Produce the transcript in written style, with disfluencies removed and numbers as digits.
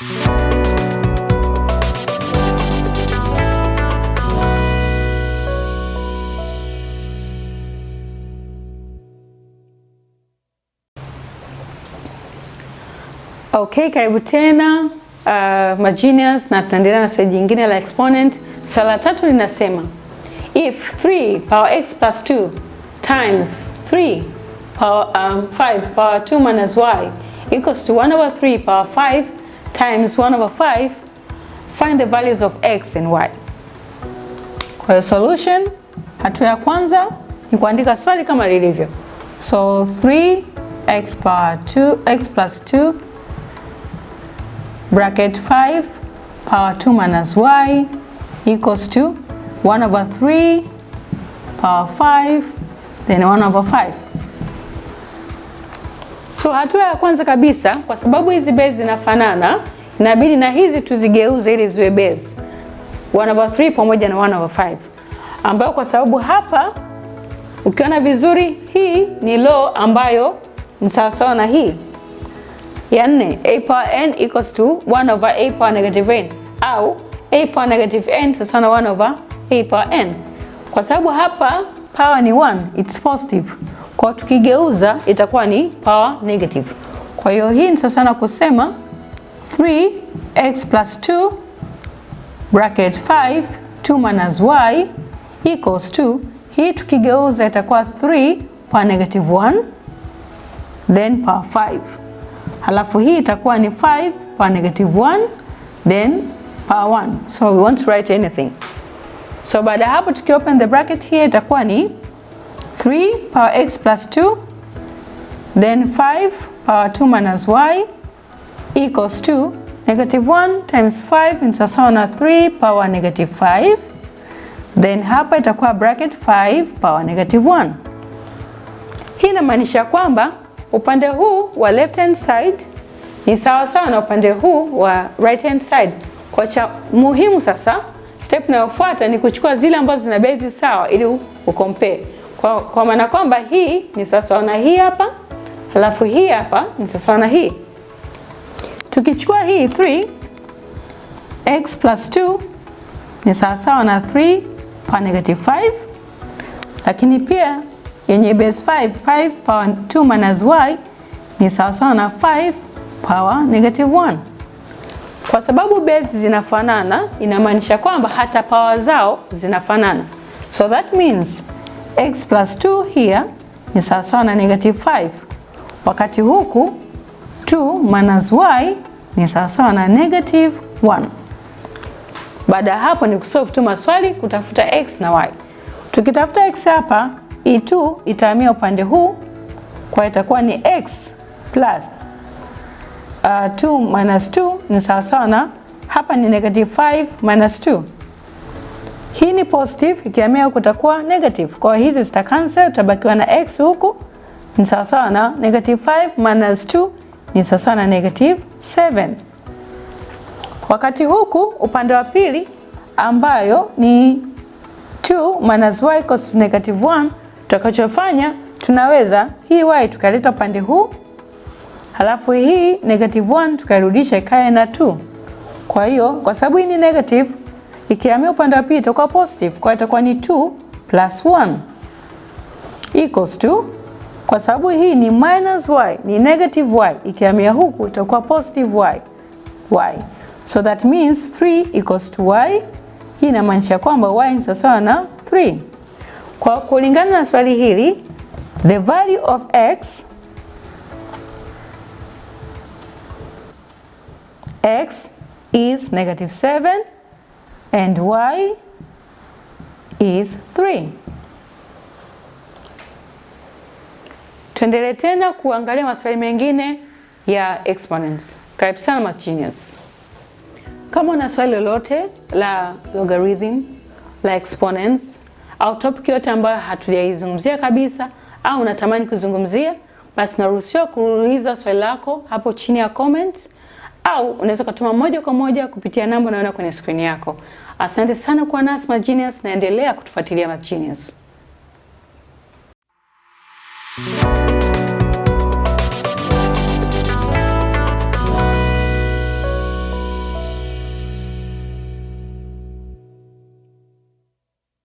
Okay, karibu tena MathGenius, na tunaendelea na swali jingine la exponent. Swali la tatu linasema if 3 power x plus 2 times 3 power 5 power 2 minus y equals to 1 over 3 power 5 times 1 over 5, find the values of x and y. Kwa solution, hatua ya kwanza ni kuandika swali kama lilivyo. So 3x power 2 x plus 2 bracket 5 power 2 minus y equals to 1 over 3 power 5 then 1 over 5. So hatua ya kwanza kabisa, kwa sababu hizi base zinafanana, inabidi na hizi tuzigeuze ili ziwe base 1 over 3 pamoja na 1 over 5, ambayo kwa sababu hapa ukiona vizuri hii ni law ambayo ni sawa na hii ya 4, a power n equals to 1 over a power negative n, au a power negative n sawa na 1 over a power n. Kwa sababu hapa power ni 1, it's positive. Kwa tukigeuza itakuwa ni power negative. Kwa hiyo hii ni sawa na kusema 3x plus 2 bracket 5 2 minus y equals to, hii tukigeuza itakuwa 3 power negative 1 then power 5. Halafu hii itakuwa ni 5 power negative 1 then power 1. So we want to write anything. So baada hapo tuki open the bracket here itakuwa ni 3 power x plus 2 then 5 power 2 minus y equals to negative 1 times 5 ni sawa na 3 power negative 5 then hapa itakuwa bracket 5 power negative 1. Hii inamaanisha kwamba upande huu wa left hand side ni sawa na upande huu wa right hand side. Kwa cha muhimu sasa, step inayofuata ni kuchukua zile ambazo zina base sawa ili ucompare. Kwa maana kwamba hii ni sawa na hii hapa, halafu hii hapa ni sawa na hii. Tukichukua hii 3x plus 2 ni sawa na 3 power negative 5, lakini pia yenye base 5 power 2 minus y ni sawa na 5 power negative 1. Kwa sababu base zinafanana, inamaanisha kwamba hata power zao zinafanana. So that means x plus 2 here ni sawa na negative 5, wakati huku 2 minus y ni sawa na negative 1. Baada hapo ni kusolve tu maswali kutafuta x na y. Tukitafuta x hapa, e2 itahamia upande huu, kwa itakuwa ni x plus 2 minus 2 ni sawa na, hapa ni negative 5 minus 2. Hii ni positive, ikihamia huku itakuwa negative. Kwa hizi zita cancel, tutabakiwa na x huku ni sawa na negative 5 minus 2 ni sawa na negative 7. Wakati huku upande wa pili ambayo ni 2 minus y equals to negative 1, tutakachofanya tunaweza hii y tukaleta upande huu, halafu hii negative 1 tukarudisha ikae na 2. Kwa hiyo kwa sababu hii ni negative, ikihamia upande wa pili itakuwa positive, kwa itakuwa ni 2 plus 1 equals to, kwa sababu hii ni minus y, ni negative y, ikihamia huku itakuwa positive y. So that means 3 equals to y. Hii inamaanisha kwamba y ni sawa na 3. Kwa kulingana na swali hili, the value of x is negative 7 and y is 3. Tuendelee tena kuangalia maswali mengine ya exponents. Karibu sana MathGenius. Kama una swali lolote la logarithm, la exponents au topic yote ambayo hatujaizungumzia kabisa au unatamani kuzungumzia, basi unaruhusiwa kuuliza swali lako hapo chini ya comment, au unaweza kutuma moja kwa moja kupitia namba unayoona kwenye screen yako. Asante sana kwa nasi MathGenius, na endelea kutufuatilia MathGenius.